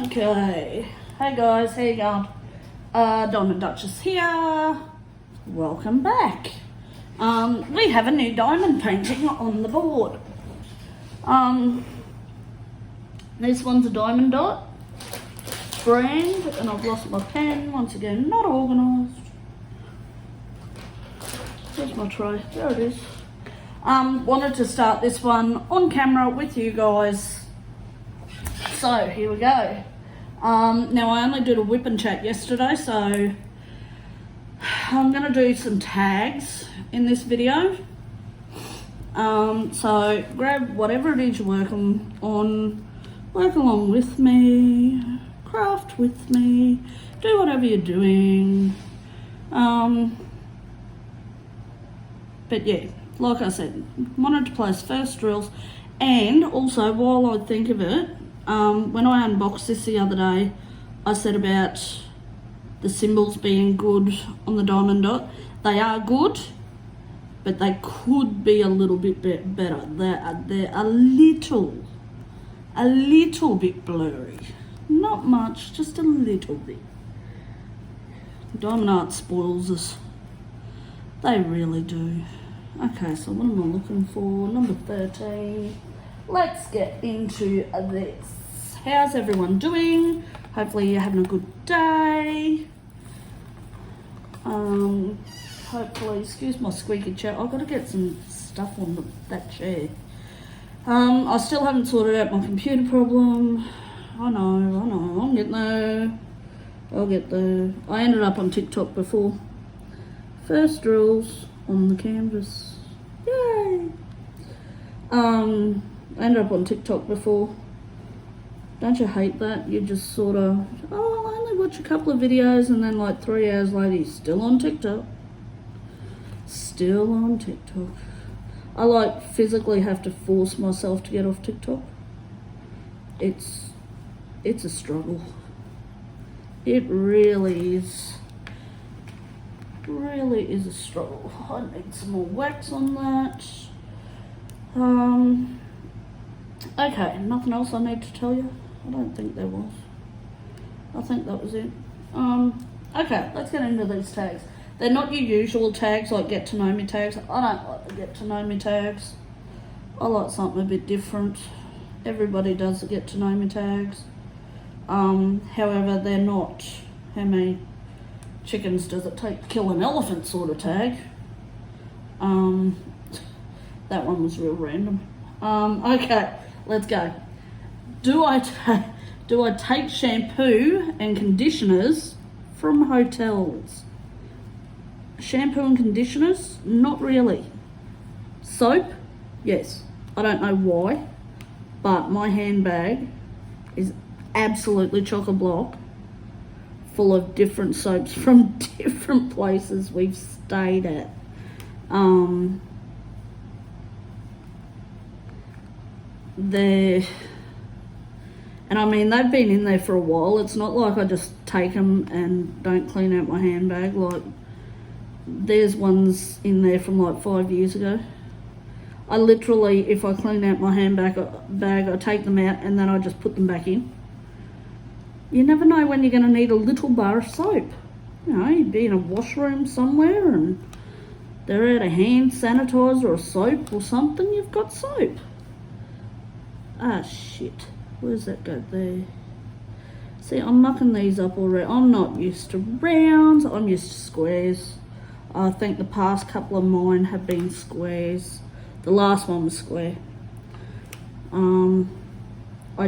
Okay. Hey guys, how you going? Diamond Duchess here. Welcome back. We have a new diamond painting on the board. This one's a diamond dot brand, and I've lost my pen once again. Not organised. Where's my tray? There it is. Wanted to start this one on camera with you guys. So here we go. Now I only did a whip and chat yesterday, so I'm going to do some tags in this video. So grab whatever it is you're working on, work along with me, craft with me, do whatever you're doing. But yeah, like I said, wanted to place first drills, and also while I think of it, when I unboxed this the other day, I said about the symbols being good on the diamond dot. They are good, but they could be a little bit better. They're a little bit blurry. Not much, just a little bit. Diamond art spoils us. They really do. Okay, so what am I looking for? Number 13. Let's get into this. How's everyone doing? Hopefully you're having a good day. Hopefully, excuse my squeaky chair. I've got to get some stuff on that chair. I still haven't sorted out my computer problem. I know, I'm getting there. I'll get there. I ended up on TikTok before. First drills on the canvas. Yay! I ended up on TikTok before. Don't you hate that? You just sort of, oh, I only watch a couple of videos, and then like 3 hours later, you're still on TikTok. Still on TikTok. I like physically have to force myself to get off TikTok. It's a struggle. It really is. Really is a struggle. I need some more wax on that. Okay, nothing else I need to tell you? I don't think there was. I think that was it. Okay, let's get into these tags. They're not your usual tags, like get to know me tags. I don't like the get to know me tags. I like something a bit different. Everybody does the get to know me tags. However, they're not how many chickens does it take to kill an elephant sort of tag. That one was real random. Okay, let's go. Do I take shampoo and conditioners from hotels? Shampoo and conditioners? Not really. Soap? Yes. I don't know why, but my handbag is absolutely chock-a-block full of different soaps from different places we've stayed at. And I mean, they've been in there for a while. It's not like I just take them and don't clean out my handbag. Like, there's ones in there from like 5 years ago. I literally, if I clean out my handbag, I take them out and then I just put them back in. You never know when you're going to need a little bar of soap. You know, you'd be in a washroom somewhere and they're out of hand sanitizer or soap or something, you've got soap. Ah, shit. Where's that go there? See, I'm mucking these up already. I'm not used to rounds. I'm used to squares. I think the past couple of mine have been squares. The last one was square. I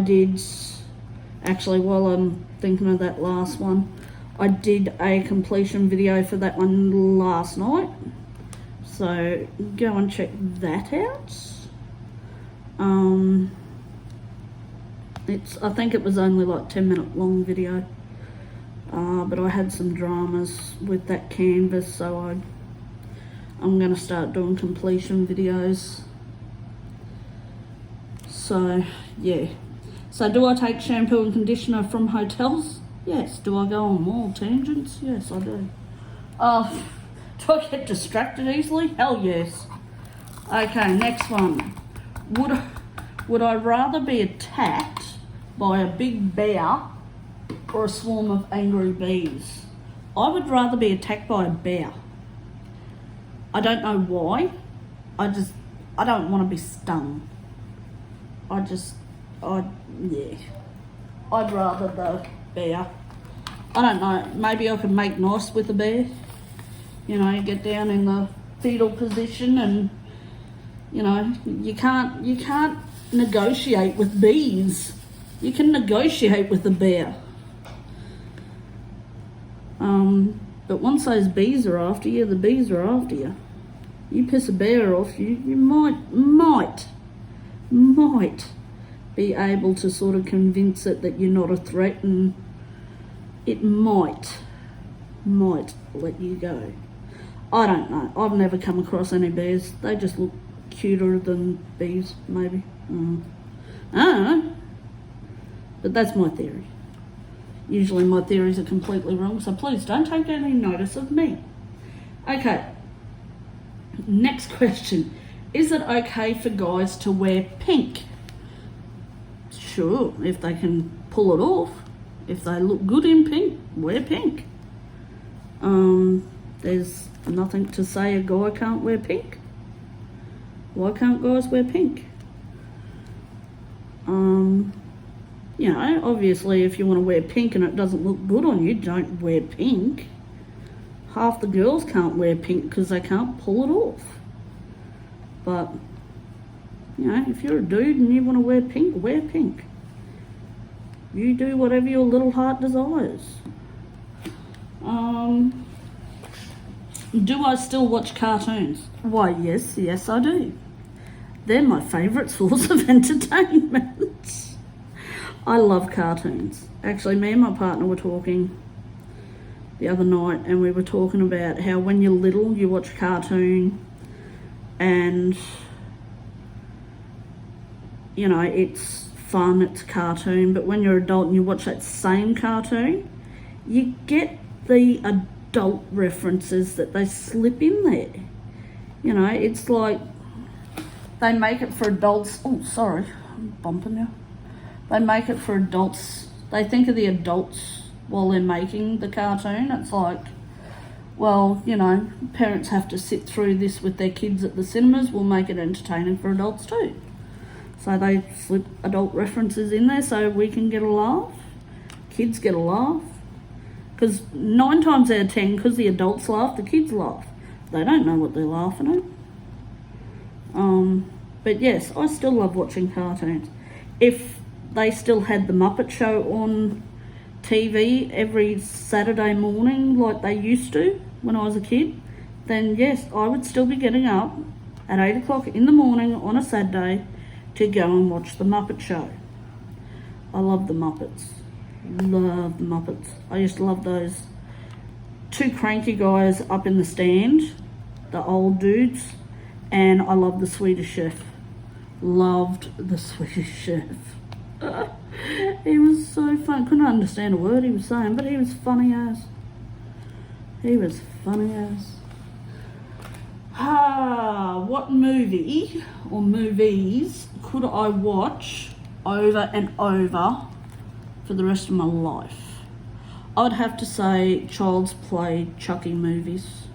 did, actually, while I'm thinking of that last one, I did a completion video for that one last night. So go and check that out. I think it was only like 10-minute long video, but I had some dramas with that canvas, so I'm going to start doing completion videos. So yeah, so do I take shampoo and conditioner from hotels? Yes. Do I go on more tangents? Yes, I do. Do I get distracted easily? Hell yes. Okay, next one. Would I rather be attacked by a big bear or a swarm of angry bees? I would rather be attacked by a bear. I don't know why. I don't want to be stung. Yeah. I'd rather the bear. I don't know, maybe I could make nice with a bear. You know, get down in the fetal position and, you know, you can't negotiate with bees. You can negotiate with a bear. But once those bees are after you, the bees are after you. You piss a bear off, you might be able to sort of convince it that you're not a threat, and it might let you go. I don't know. I've never come across any bears. They just look cuter than bees, maybe. I don't know. But that's my theory. Usually my theories are completely wrong, so please don't take any notice of me. Okay. Next question. Is it okay for guys to wear pink? Sure, if they can pull it off. If they look good in pink, wear pink. There's nothing to say a guy can't wear pink. Why can't guys wear pink? You know, obviously if you want to wear pink and it doesn't look good on you, don't wear pink. Half the girls can't wear pink because they can't pull it off. But, you know, if you're a dude and you want to wear pink, wear pink. You do whatever your little heart desires. Do I still watch cartoons? Why, yes I do. They're my favourite source of entertainment. I love cartoons. Actually, me and my partner were talking the other night, and we were talking about how when you're little you watch a cartoon and, you know, it's fun, it's a cartoon, but when you're an adult and you watch that same cartoon, you get the adult references that they slip in there. You know, it's like they make it for adults. Oh, sorry, I'm bumping you. They make it for adults. They think of the adults while they're making the cartoon. It's like, well, you know, parents have to sit through this with their kids at the cinemas. We'll make it entertaining for adults too. So they slip adult references in there so we can get a laugh. Kids get a laugh. Because 9 times out of 10, because the adults laugh, the kids laugh. They don't know what they're laughing at. But yes, I still love watching cartoons. If they still had the Muppet Show on TV every Saturday morning like they used to when I was a kid, then yes, I would still be getting up at 8 o'clock in the morning on a Saturday to go and watch the Muppet Show. I love the Muppets. Love the Muppets. I used to love those 2 cranky guys up in the stand, the old dudes, and I love the Swedish Chef. Loved the Swedish Chef. He was so fun. Couldn't understand a word he was saying, but he was funny as. He was funny as. What movie or movies could I watch over and over for the rest of my life? I'd have to say Child's Play, Chucky movies.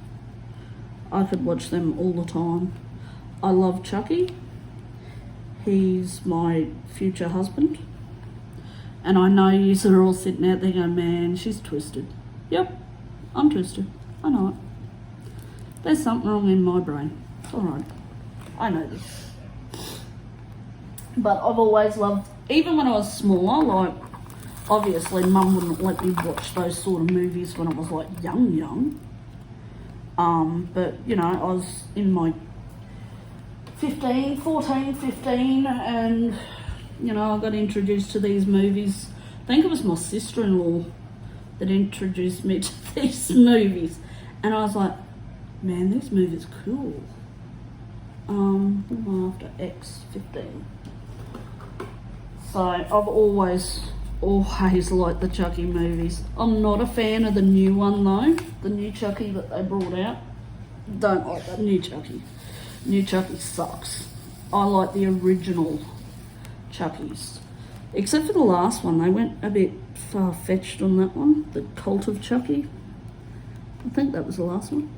I could watch them all the time. I love Chucky. He's my future husband. And I know you are all sitting out there going, man, she's twisted. Yep, I'm twisted. I know it. There's something wrong in my brain. It's alright. I know this. But I've always loved, even when I was smaller, like, obviously Mum wouldn't let me watch those sort of movies when I was like young. But, you know, I was in my 14, 15, and, you know, I got introduced to these movies. I think it was my sister-in-law that introduced me to these movies. And I was like, man, this movie's cool. What am I after? X15. So I've always liked the Chucky movies. I'm not a fan of the new one though. The new Chucky that they brought out. Don't like that new Chucky. New Chucky sucks. I like the original Chuckies. Except for the last one, they went a bit far-fetched on that one, the Cult of Chucky. I think that was the last one.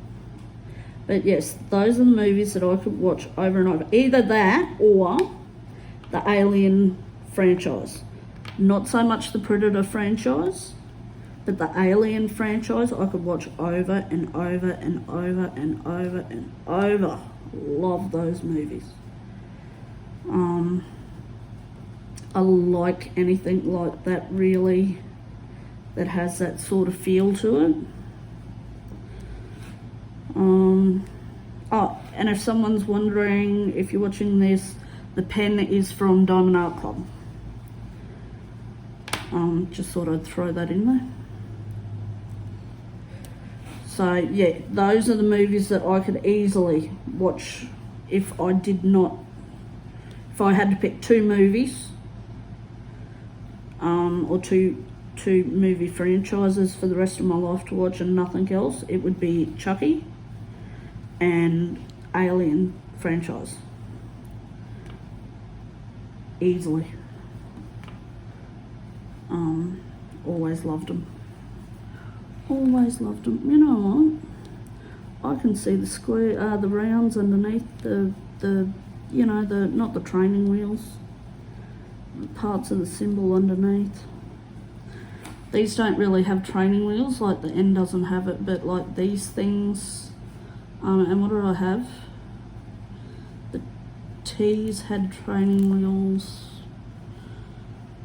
But yes, those are the movies that I could watch over and over. Either that or the Alien franchise. Not so much the Predator franchise, but the Alien franchise I could watch over and over and over and over and over. Love those movies. I like anything like that, really, that has that sort of feel to it. Oh, and if someone's wondering, if you're watching this, the pen is from Diamond Art Club. Just thought I'd throw that in there. So yeah, those are the movies that I could easily watch if I had to pick two movies, or two movie franchises for the rest of my life to watch and nothing else. It would be Chucky and Alien franchise. Easily. Always loved them. Always loved them. You know what? I can see the square, the rounds underneath the you know, not the training wheels, parts of the symbol underneath. These don't really have training wheels, like the N doesn't have it, but like these things, and what did I have? The T's had training wheels,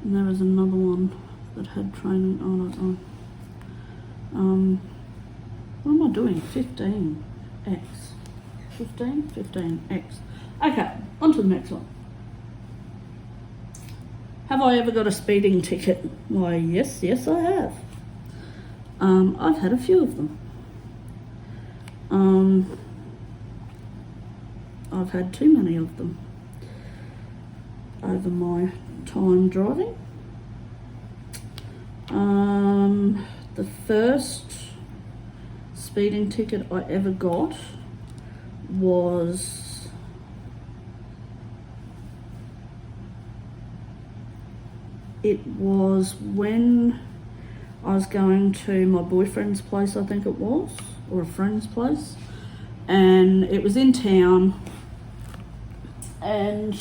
and there was another one that had training, I don't know. What am I doing? 15X. 15X. Okay, on to the next one. Have I ever got a speeding ticket? Why, yes, I have. I've had a few of them. I've had too many of them over my time driving. The first speeding ticket I ever got was when I was going to my boyfriend's place, I think it was, or a friend's place, and it was in town, and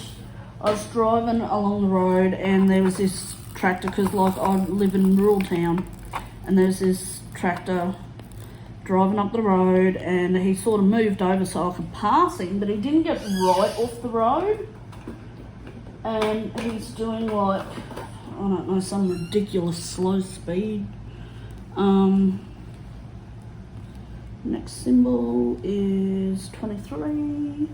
I was driving along the road, and there was this tractor, because like I live in rural town, and there's this tractor driving up the road, and he sort of moved over so I could pass him, but he didn't get right off the road, and he's doing like, I don't know, some ridiculous slow speed. Next symbol is 23.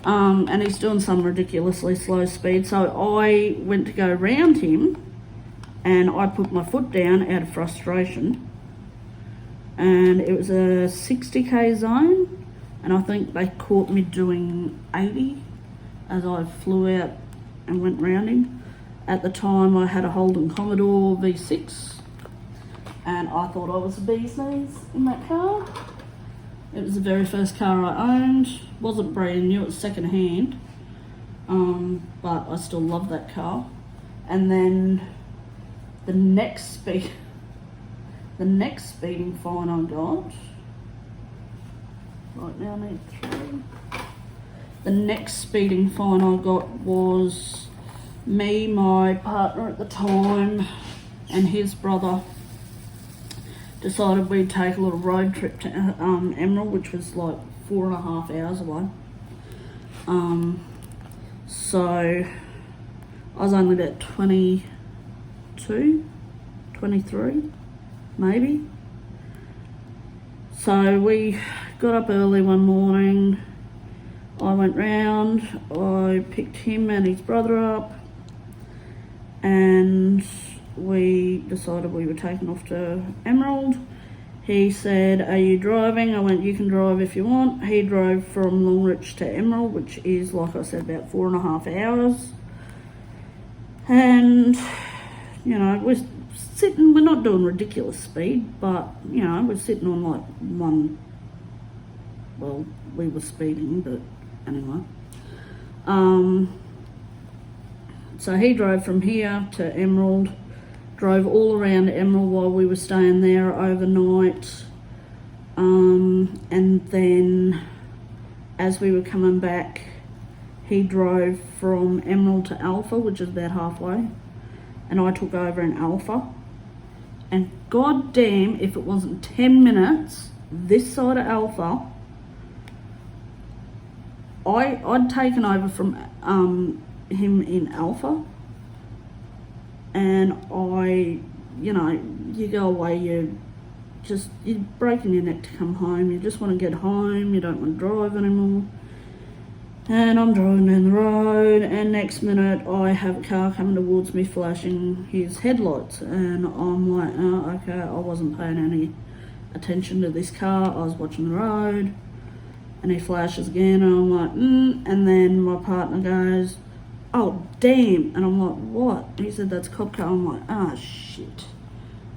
And he's doing some ridiculously slow speed, so I went to go round him, and I put my foot down out of frustration, and it was a 60k zone, and I think they caught me doing 80 as I flew out and went round him. At the time I had a Holden Commodore V6, and I thought I was the bee's knees in that car. It was the very first car I owned. Wasn't brand new, it was second hand, but I still love that car. And then the next speeding fine I got, right now I need 3. The next speeding fine I got was me, my partner at the time, and his brother decided we'd take a little road trip to Emerald, which was like 4.5 hours away. So I was only about 22, 23, maybe. So we got up early one morning. I went round, I picked him and his brother up, and we decided we were taking off to Emerald. He said, "Are you driving?" I went, "You can drive if you want." He drove from Longreach to Emerald, which is, like I said, about 4.5 hours. And, you know, we're not doing ridiculous speed, but, you know, we're sitting on like we were speeding, but anyway. So he drove from here to Emerald, drove all around Emerald while we were staying there overnight. And then as we were coming back, he drove from Emerald to Alpha, which is about halfway, and I took over in Alpha. And god damn if it wasn't 10 minutes this side of Alpha, I'd taken over from him in Alpha, and you go away, you're breaking your neck to come home. You just want to get home, you don't want to drive anymore. And I'm driving down the road, and next minute I have a car coming towards me flashing his headlights, and I'm like, oh, okay, I wasn't paying any attention to this car, I was watching the road. And he flashes again, and I'm like, and then my partner goes, oh damn, and I'm like, what? He said, that's a cop car. I'm like, ah, shit.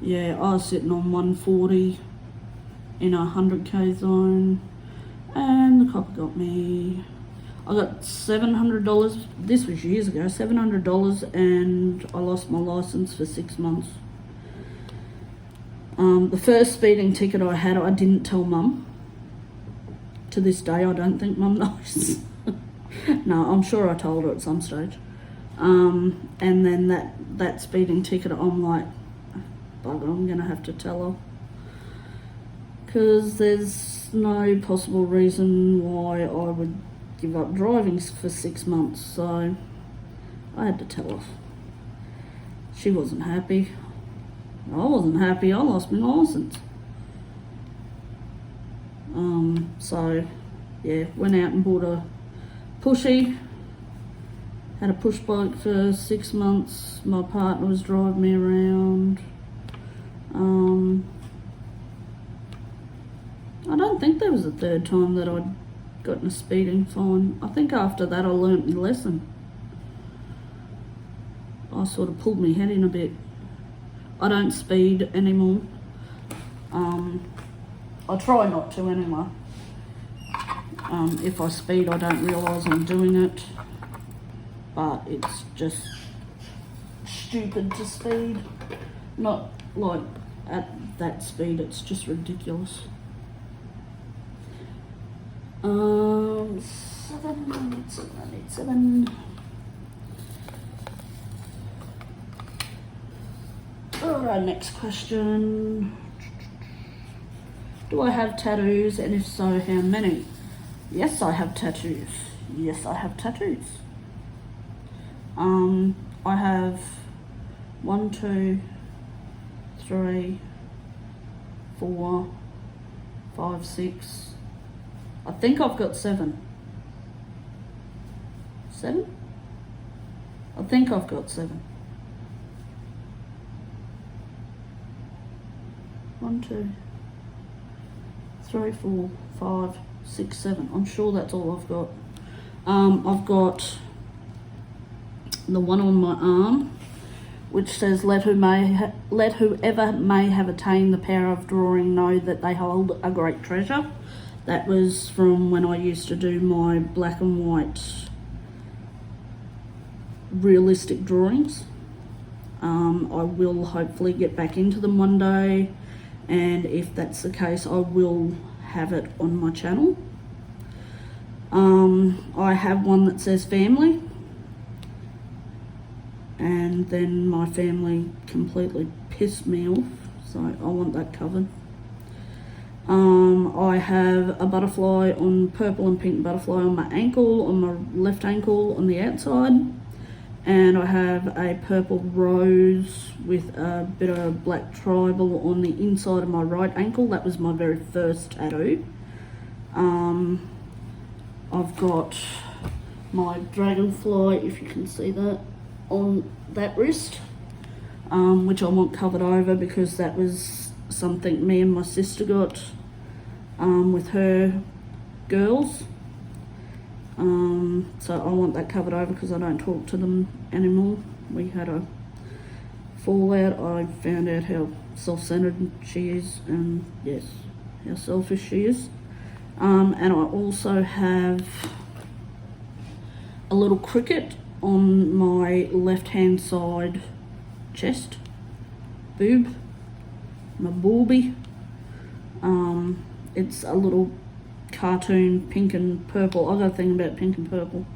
Yeah, I was sitting on 140 in a 100k zone, and the cop got me. I got $700, this was years ago, $700, and I lost my license for 6 months. The first speeding ticket I had, I didn't tell Mum. To this day, I don't think Mum knows. No, I'm sure I told her at some stage. And then that speeding ticket, I'm like, bugger, I'm going to have to tell her. Because there's no possible reason why I would give up driving for 6 months, so I had to tell her. She wasn't happy. I wasn't happy, I lost my licence. So yeah, went out and bought a pushy, had a push bike for 6 months. My partner was driving me around. I don't think there was a third time that I'd gotten a speeding fine. I think after that I learnt my lesson. I sort of pulled my head in a bit. I don't speed anymore. I try not to anyway. If I speed, I don't realise I'm doing it, but it's just stupid to speed. Not like at that speed, it's just ridiculous. 7. Alright, next question. Do I have tattoos, and if so, how many? Yes, I have tattoos. Yes, I have tattoos. I have 1, 2, 3, 4, 5, 6. I think I've got 7. 7? I think I've got 7. 1, 2, 3, 4, 5, 6, 7. I'm sure that's all I've got. I've got the one on my arm, which says, let whoever may have attained the power of drawing know that they hold a great treasure. That was from when I used to do my black and white realistic drawings. I will hopefully get back into them one day, and if that's the case, I will have it on my channel. I have one that says family, and then my family completely pissed me off, so I want that covered. I have a butterfly on, purple and pink butterfly on my ankle, on my left ankle on the outside, and I have a purple rose with a bit of black tribal on the inside of my right ankle. That was my very first tattoo. I've got my dragonfly, if you can see that, on that wrist, which I want covered over because that was something me and my sister got with her girls. So I want that covered over because I don't talk to them anymore. We had a fallout. I found out how self-centered she is, and yes, how selfish she is. And I also have a little cricket on my left hand side chest, boob, my booby. It's a little cartoon pink and purple. I got a thing about pink and purple.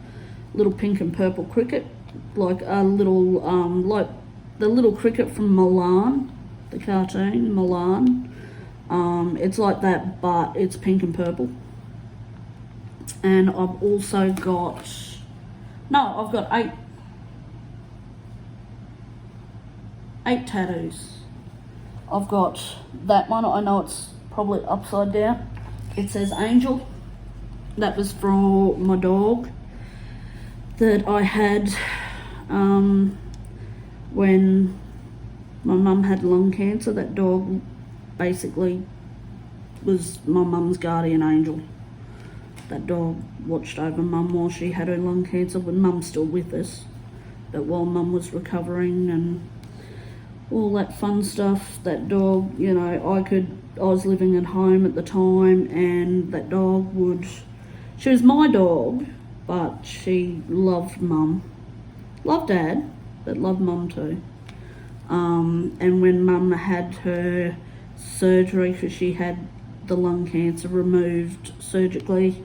Little pink and purple cricket, like a little like the little cricket from Milan, the cartoon Milan. It's like that, but it's pink and purple. And I've also got I've got eight tattoos. I've got that one. I know it's probably upside down. It says Angel. That was for my dog that I had when my mum had lung cancer. That dog basically was my mum's guardian angel. That dog watched over mum while she had her lung cancer, when mum's still with us, but while mum was recovering and all that fun stuff. That dog, you know, I was living at home at the time, and that dog she was my dog, but she loved mum. Loved dad, but loved mum too. And when mum had her surgery, because she had the lung cancer removed surgically,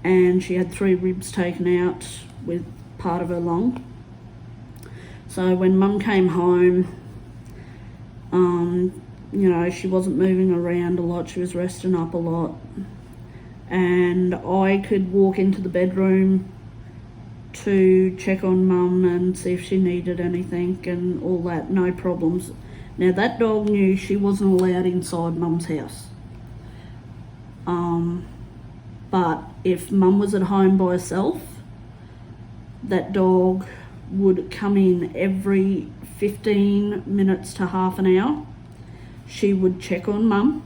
and she had 3 ribs taken out with part of her lung. So when mum came home, you know, she wasn't moving around a lot, she was resting up a lot, and I could walk into the bedroom to check on mum and see if she needed anything and all that, no problems. Now that dog knew she wasn't allowed inside mum's house. But if mum was at home by herself, that dog would come in every 15 minutes to half an hour. She would check on mum.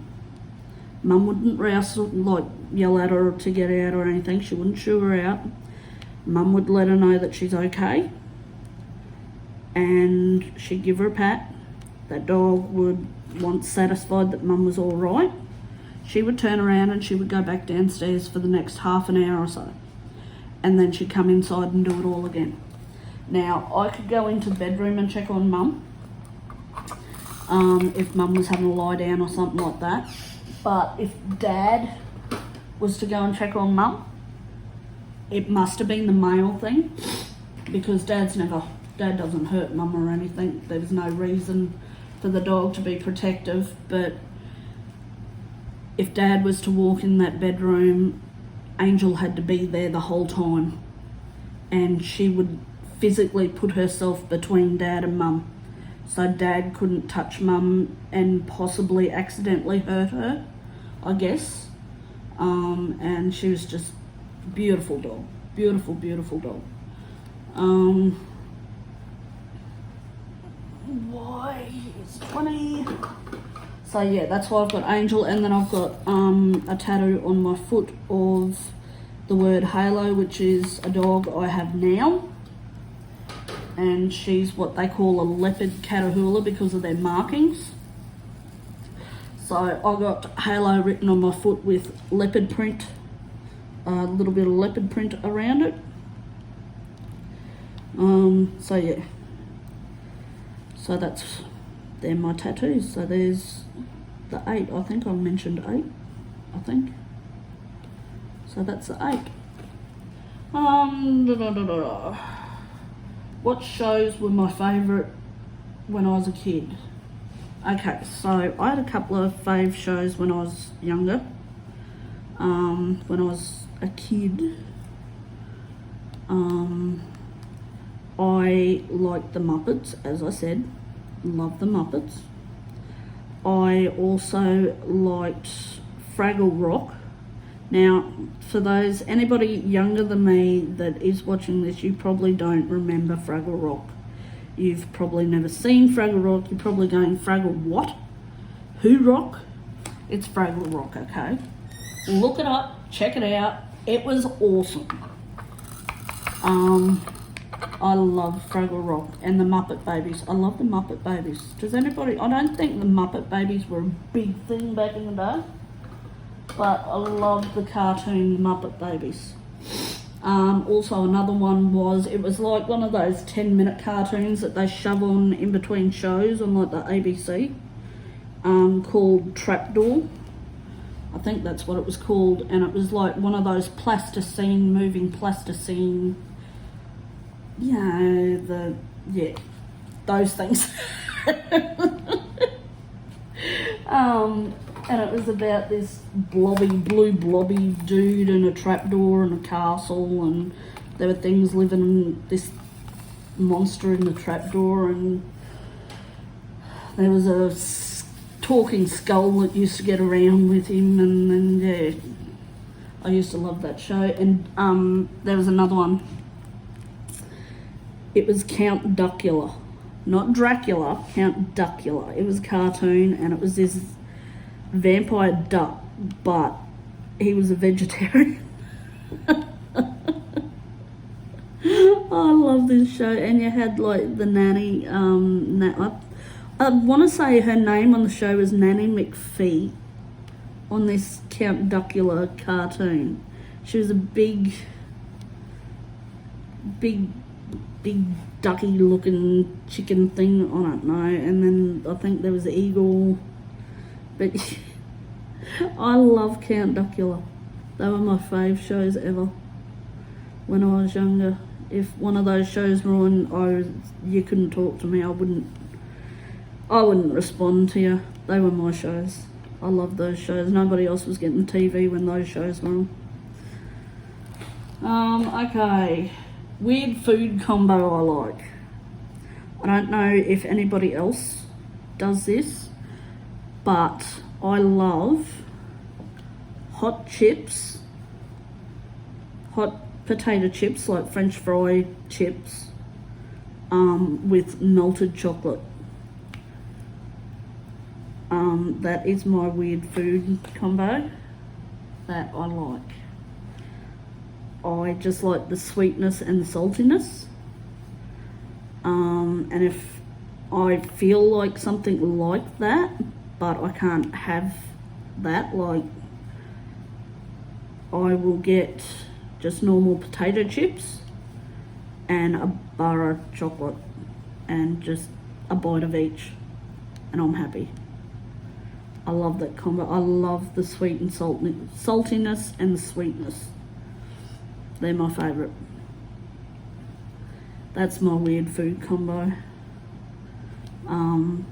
Mum wouldn't rouse, like yell at her to get out or anything. She wouldn't shoo her out. Mum would let her know that she's okay, and she'd give her a pat. That dog would, once satisfied that mum was all right, she would turn around and she would go back downstairs for the next half an hour or so, and then she'd come inside and do it all again. Now, I could go into the bedroom and check on mum if mum was having a lie down or something like that, but if dad was to go and check on mum, it must have been the male thing, because dad doesn't hurt mum or anything. There was no reason for the dog to be protective, but if dad was to walk in that bedroom, Angel had to be there the whole time, and she would physically put herself between dad and mum, so dad couldn't touch mum and possibly accidentally hurt her, I guess. And she was just beautiful dog, beautiful dog. Why is 20? So yeah, that's why I've got Angel, and then I've got a tattoo on my foot of the word Halo, which is a dog I have now, and she's what they call a leopard Catahoula because of their markings. So I got Halo written on my foot with leopard print, a little bit of leopard print around it. So yeah, so they're my tattoos. So there's the 8, I think I mentioned 8, I think. So that's the 8. What shows were my favourite when I was a kid? Okay, so I had a couple of fave shows when I was younger. When I was a kid, I liked the Muppets, as I said. Love the Muppets. I also liked Fraggle Rock. Now, for anybody younger than me that is watching this, you probably don't remember Fraggle Rock. You've probably never seen Fraggle Rock. You're probably going, Fraggle what? Who rock? It's Fraggle Rock, okay? Look it up, check it out. It was awesome. I love Fraggle Rock and the Muppet Babies. I love the Muppet Babies. Does anybody... I don't think the Muppet Babies were a big thing back in the day, but I love the cartoon Muppet Babies. Also another one was, it was like one of those 10-minute cartoons that they shove on in between shows on like the ABC, called Trapdoor. I think that's what it was called, and it was like one of those plasticine, moving plasticine, those things. And it was about this blue blobby dude and a trapdoor and a castle, and there were things living in this monster in the trapdoor, and there was a talking skull that used to get around with him, and yeah, I used to love that show. And there was another one. It was Count Duckula, not Dracula, Count Duckula. It was a cartoon, and it was this vampire duck, but he was a vegetarian. I love this show. And you had like the nanny, I want to say her name on the show was Nanny McPhee on this Count Duckula cartoon. She was a big ducky looking chicken thing, I don't know. And then I think there was the eagle. But I love Count Duckula. They were my fave shows ever when I was younger. If one of those shows were on, you couldn't talk to me. I wouldn't respond to you. They were my shows. I loved those shows. Nobody else was getting the TV when those shows were on. Okay. Weird food combo I like. I don't know if anybody else does this, but I love hot chips, hot potato chips, like French fry chips, with melted chocolate. That is my weird food combo that I like. I just like the sweetness and the saltiness. And if I feel like something like that, but I can't have that, like I will get just normal potato chips and a bar of chocolate and just a bite of each, and I'm happy. I love that combo. I love the sweet and saltiness and the sweetness. They're my favourite. That's my weird food combo. I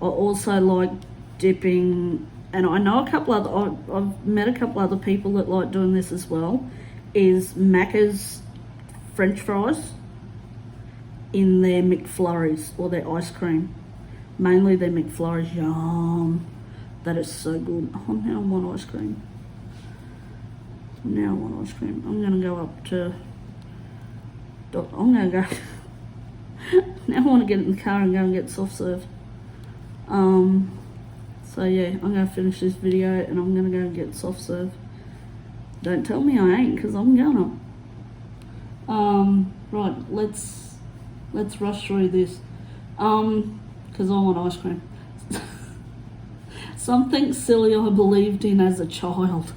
also like dipping, and I know I've met a couple other people that like doing this as well, is Macca's French fries in their McFlurries or their ice cream. Mainly their McFlurries. Yum. That is so good. Oh, now I want ice cream. I'm going to go up to... I'm going to go... Now I want to get in the car and go and get soft serve. So yeah, I'm going to finish this video and I'm going to go and get soft serve. Don't tell me I ain't, because I'm gonna. Right, let's rush through this. Because I want ice cream. Something silly I believed in as a child.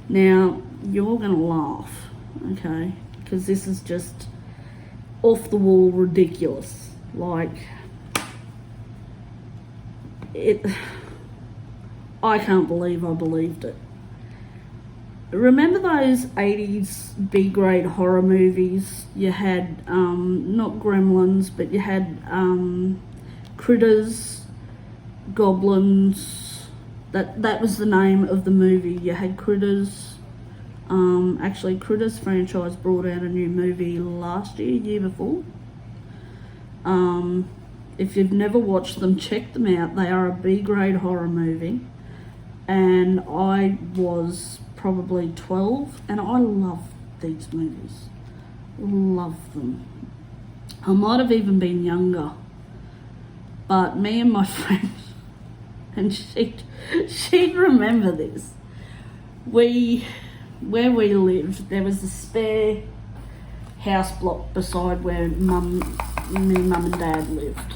Now, you're gonna laugh, okay? Because this is just off the wall ridiculous. Like, I can't believe I believed it. Remember those 80s B-grade horror movies? You had, not Gremlins, but you had Critters, Goblins. That was the name of the movie. You had Critters. Actually, Critters franchise brought out a new movie last year before. If you've never watched them, check them out. They are a B-grade horror movie. And I was probably 12, and I love these movies. Love them. I might have even been younger. But me and my friend, and she'd remember this. Where we lived, there was a spare house block beside where me, mum and dad lived.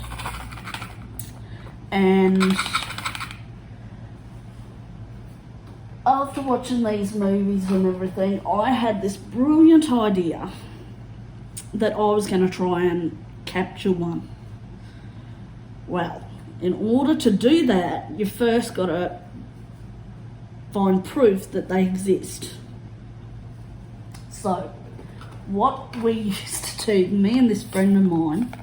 And after watching these movies and everything, I had this brilliant idea that I was going to try and capture one. Well, in order to do that, you first got to find proof that they exist. So, what we used to do, me and this friend of mine,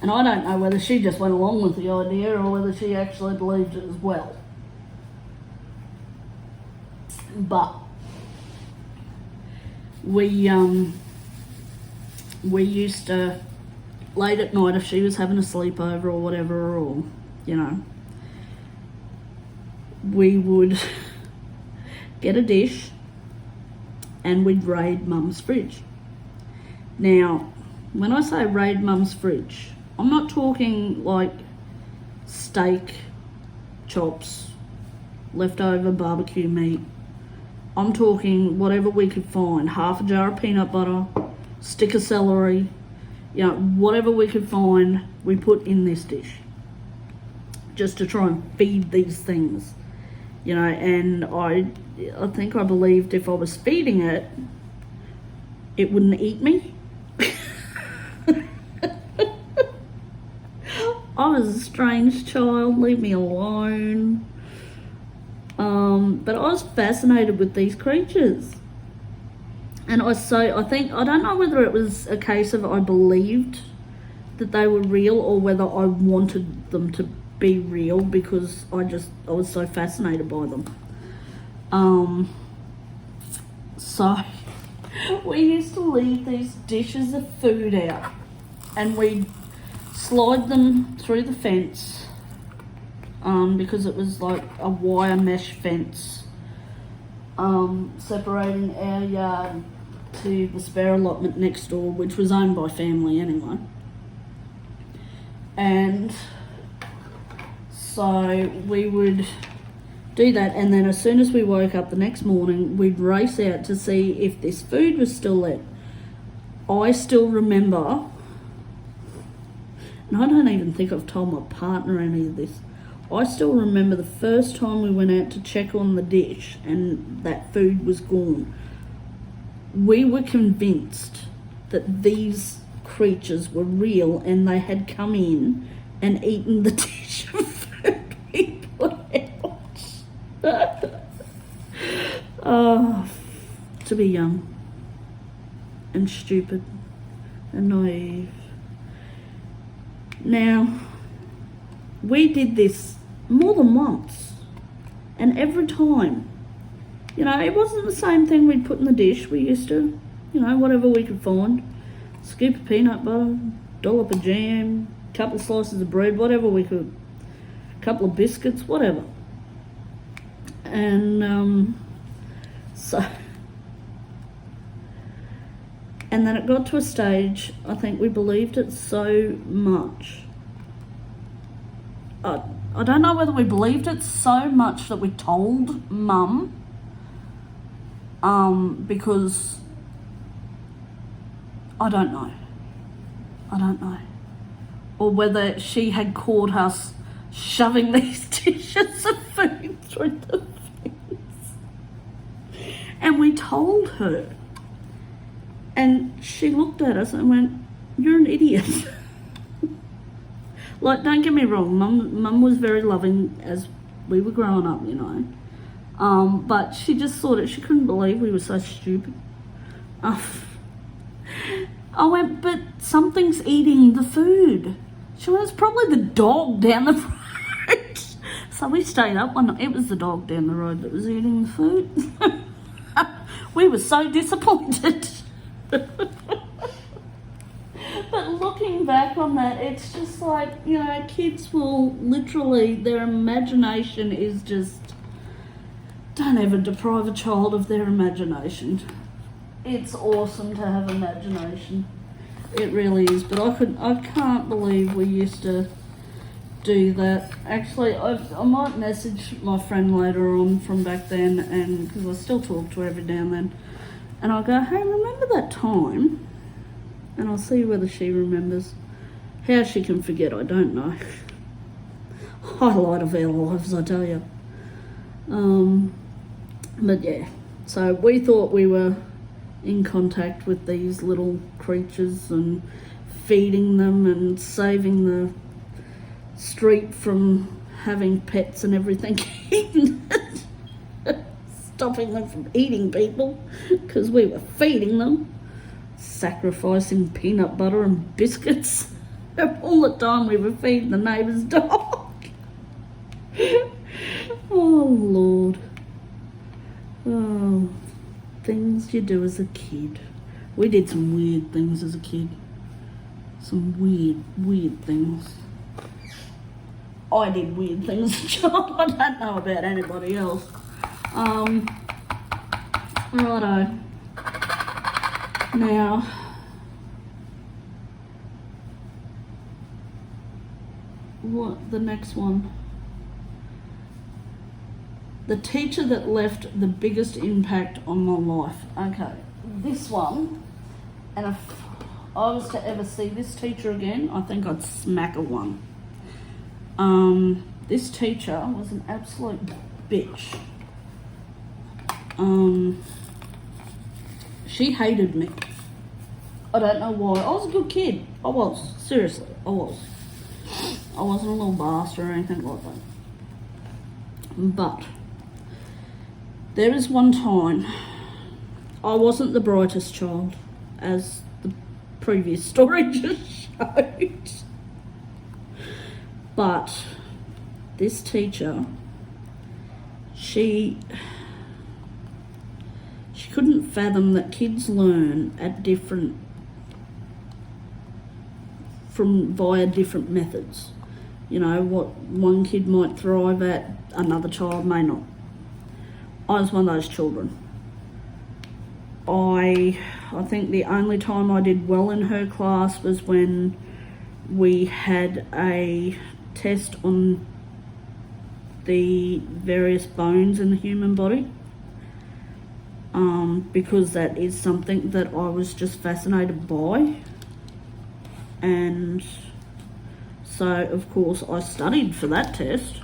and I don't know whether she just went along with the idea or whether she actually believed it as well. But we used to, late at night, if she was having a sleepover or whatever, or, you know, we would get a dish and we'd raid Mum's fridge. Now, when I say raid Mum's fridge, I'm not talking like steak, chops, leftover barbecue meat. I'm talking whatever we could find. Half a jar of peanut butter, stick of celery, you know, whatever we could find, we put in this dish. Just to try and feed these things. You know, and I think I believed if I was feeding it, it wouldn't eat me. I was a strange child, leave me alone. But I was fascinated with these creatures. And I don't know whether it was a case of I believed that they were real or whether I wanted them to be real because I was so fascinated by them. So we used to leave these dishes of food out and we'd slide them through the fence because it was like a wire mesh fence separating our yard to the spare allotment next door, which was owned by family anyway. And so we would do that, and then as soon as we woke up the next morning, we'd race out to see if this food was still there. I still remember, and I don't even think I've told my partner any of this, I still remember the first time we went out to check on the dish and that food was gone. We were convinced that these creatures were real and they had come in and eaten the dish of food we put out. Oh, to be young and stupid and naive. Now, we did this more than once, and every time, you know, it wasn't the same thing we'd put in the dish. We used to, you know, whatever we could find, scoop of peanut butter, dollop of jam, couple of slices of bread, whatever we could, couple of biscuits, whatever. And and then it got to a stage, I think we believed it so much. I don't know whether we believed it so much that we told Mum, because I don't know, or whether she had caught us shoving these dishes of food through the fence, and we told her, and she looked at us and went, "You're an idiot." Like, don't get me wrong, Mum was very loving as we were growing up, you know. But she just thought it, she couldn't believe we were so stupid. I went, but something's eating the food. She went, it's probably the dog down the road. So we stayed up one night. It was the dog down the road that was eating the food. We were so disappointed. But looking back on that, it's just like, you know, kids will literally, their imagination is just, don't ever deprive a child of their imagination. It's awesome to have imagination. It really is. But I can't believe we used to do that. Actually, I might message my friend later on from back then, and because I still talk to her every now and then, and I'll go, hey, remember that time? And I'll see whether she remembers. How she can forget, I don't know. Highlight of our lives, I tell you. But yeah, so we thought we were in contact with these little creatures and feeding them and saving the street from having pets and everything eaten it. Stopping them from eating people because we were feeding them, sacrificing peanut butter and biscuits. All the time we were feeding the neighbour's dog. Oh Lord. Oh, things you do as a kid. We did some weird things as a kid. Some weird things. I did weird things as a child. I don't know about anybody else. Righto. Now, what the next one? The teacher that left the biggest impact on my life. Okay, this one, and if I was to ever see this teacher again, I think I'd smack her one. This teacher was an absolute bitch. She hated me. I don't know why. I was a good kid. I was. Seriously, I was. I wasn't a little bastard or anything like that. But there was one time I wasn't the brightest child, as the previous story just showed. But this teacher, she couldn't fathom that kids learn at via different methods. You know, what one kid might thrive at, another child may not. I was one of those children. I think the only time I did well in her class was when we had a test on the various bones in the human body. Because that is something that I was just fascinated by. And so, of course, I studied for that test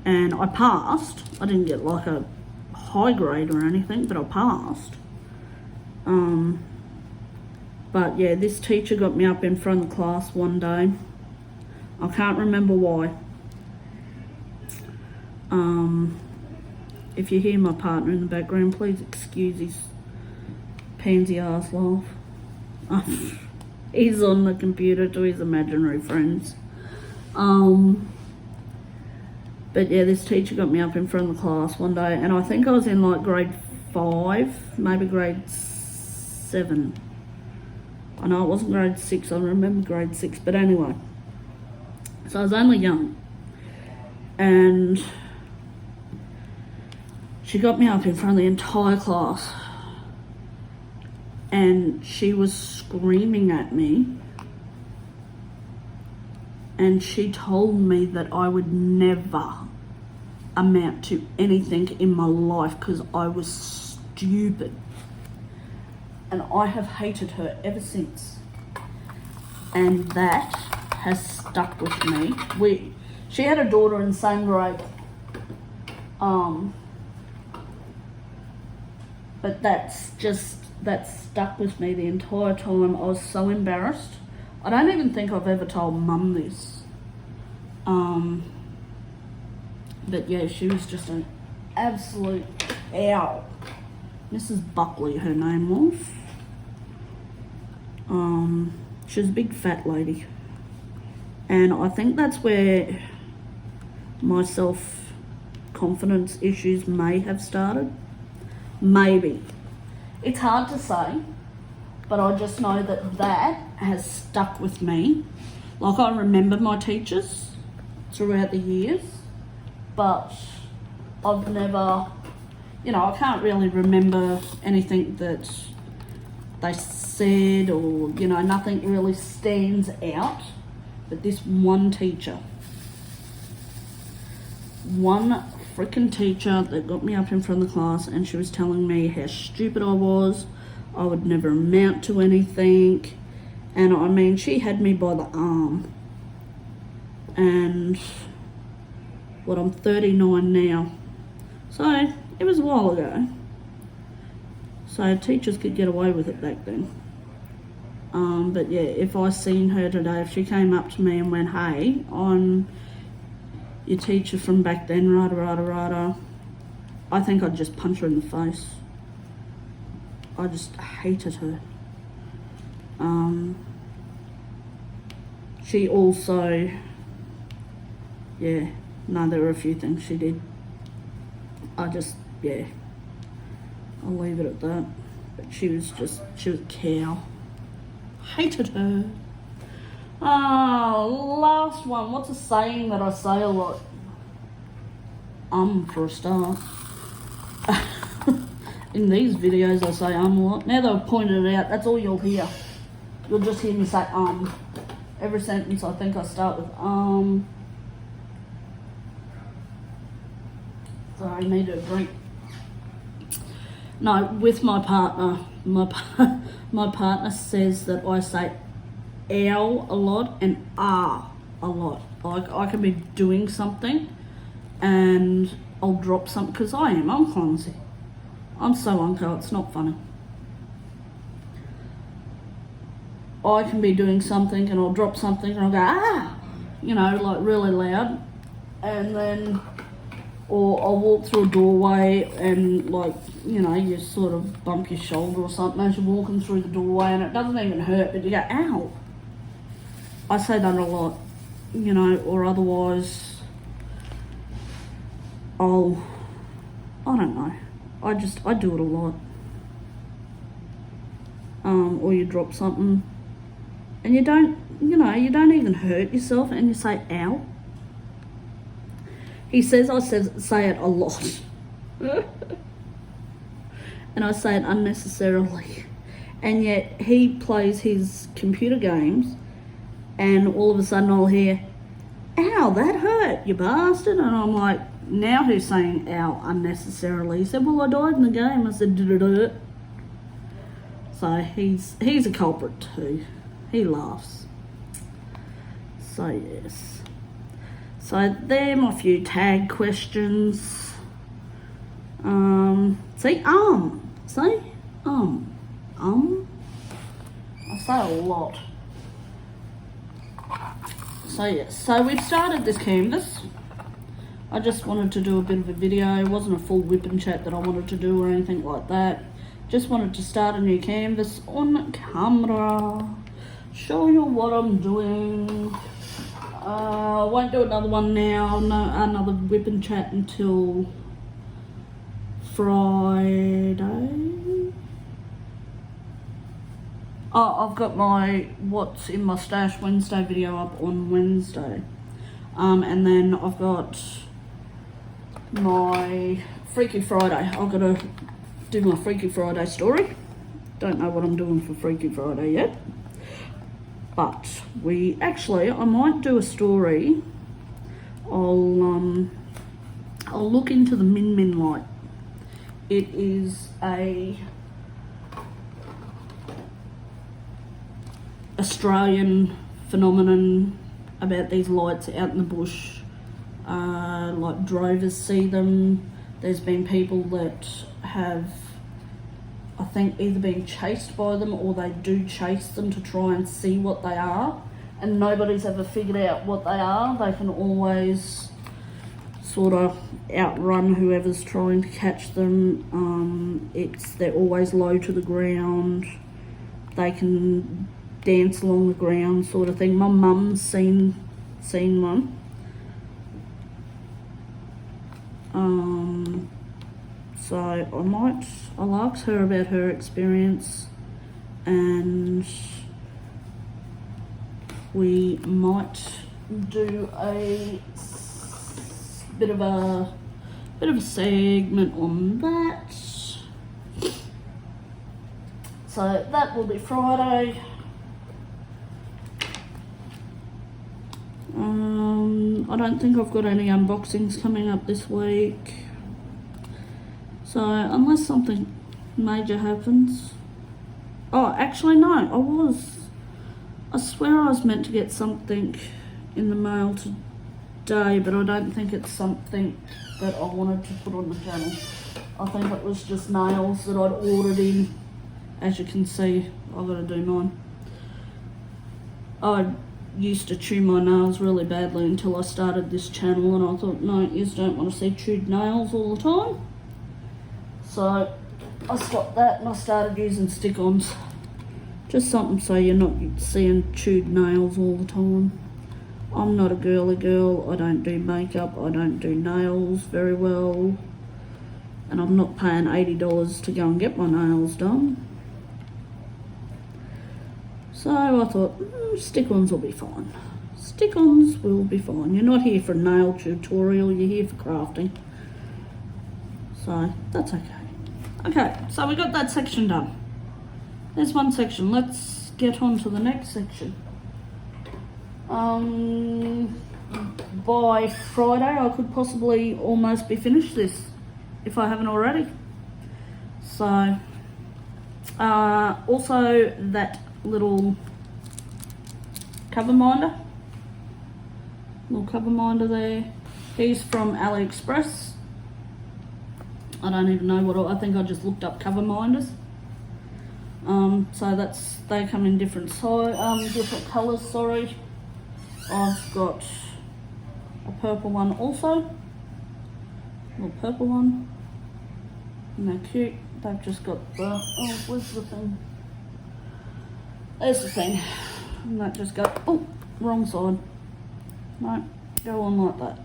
and I passed. I didn't get like a high grade or anything, but I passed. But yeah, this teacher got me up in front of the class one day. I can't remember why. If you hear my partner in the background, please excuse his pansy ass laugh. He's on the computer to his imaginary friends. But yeah, this teacher got me up in front of the class one day, and I think I was in like grade 5, maybe grade 7. I know it wasn't grade 6, I remember grade 6, but anyway. So I was only young. And she got me up in front of the entire class. And she was screaming at me. And she told me that I would never amount to anything in my life because I was stupid. And I have hated her ever since. And that has stuck with me. She had a daughter in the same grade. But that stuck with me the entire time. I was so embarrassed. I don't even think I've ever told Mum this. But yeah, she was just an absolute owl. Mrs. Buckley, her name was. She was a big fat lady. And I think that's where my self-confidence issues may have started. Maybe. It's hard to say, but I just know that has stuck with me. Like, I remember my teachers throughout the years, but I've never, I can't really remember anything that they said or, nothing really stands out. But this one teacher, one freaking teacher that got me up in front of the class, and she was telling me how stupid I was. I would never amount to anything. And I mean, she had me by the arm. And I'm 39 now. So It was a while ago. So teachers could get away with it back then. But yeah, if I seen her today, if she came up to me and went, hey, I'm your teacher from back then, rada, I think I'd just punch her in the face. I just hated her. She also, yeah, no, there were a few things she did. Yeah, I'll leave it at that. But she was a cow. Hated her. Last one. What's a saying that I say a lot? For a start. In these videos I say a lot. Now that I've pointed it out, that's all you'll hear. You'll just hear me say Every sentence I think I start with So I need a drink. No, with my partner. My partner says that I say ow a lot and ah a lot. Like I can be doing something and I'll drop something, because I'm clumsy. I'm so unco, it's not funny. I can be doing something and I'll drop something and I'll go ah, like really loud, and then or I'll walk through a doorway and you sort of bump your shoulder or something as you're walking through the doorway and it doesn't even hurt, but you go, ow. I say that a lot, or otherwise I don't know. I do it a lot. Or you drop something and you don't even hurt yourself and you say, ow. He says I say it a lot. And I say it unnecessarily. And yet he plays his computer games and all of a sudden I'll hear, ow, that hurt, you bastard. And I'm like, now who's saying ow unnecessarily? He said, well, I died in the game. I said, did it hurt? So he's a culprit too. He laughs. So yes. So they're my few tag questions. See, I say a lot. So yes, so we've started this canvas. I just wanted to do a bit of a video. It wasn't a full whip and chat that I wanted to do or anything like that. Just wanted to start a new canvas on camera. Show you what I'm doing. I won't do another one now, no, another whip and chat until Friday. I've got my What's in My Stash Wednesday video up on Wednesday. And then I've got my Freaky Friday. I've got to do my Freaky Friday story. Don't know what I'm doing for Freaky Friday yet. But I might do a story. I'll look into the Min Min light. It is a Australian phenomenon about these lights out in the bush. Like drovers see them. There's been people that have, I think, either been chased by them or they do chase them to try and see what they are, and nobody's ever figured out what they are. They can always sort of outrun whoever's trying to catch them. They're always low to the ground. They can dance along the ground, sort of thing. My mum's seen one. So I'll ask her about her experience, and we might do a bit of a segment on that. So that will be Friday. I don't think I've got any unboxings coming up this week. So unless something major happens. Oh, actually no, I swear I was meant to get something in the mail today, but I don't think it's something that I wanted to put on the channel. I think it was just nails that I'd ordered in. As you can see, I've got to do mine. I used to chew my nails really badly until I started this channel, and I thought, no, you don't want to see chewed nails all the time. So I stopped that and I started using stick-ons. Just something so you're not seeing chewed nails all the time. I'm not a girly girl. I don't do makeup. I don't do nails very well. And I'm not paying $80 to go and get my nails done. So I thought, stick-ons will be fine. Stick-ons will be fine. You're not here for a nail tutorial, you're here for crafting. So that's okay. Okay, so we got that section done. There's one section. Let's get on to the next section. By Friday I could possibly almost be finished this, if I haven't already. So also that little cover minder, there, he's from AliExpress. I don't even know what, I think I just looked up cover minders. So they come in different different colours, sorry. I've got a purple one also, little purple one, and they're cute. They've just got the, where's the thing? There's the thing. And that just go, oh, wrong side. No, go on like that.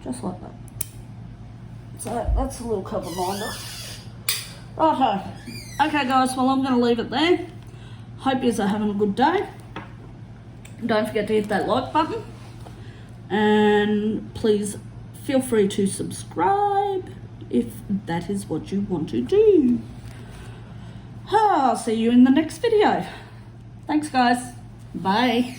Just like that. So that's a little cover minder. Righto. Okay guys, well I'm going to leave it there. Hope yous are having a good day. Don't forget to hit that like button. And please feel free to subscribe if that is what you want to do. I'll see you in the next video. Thanks guys. Bye.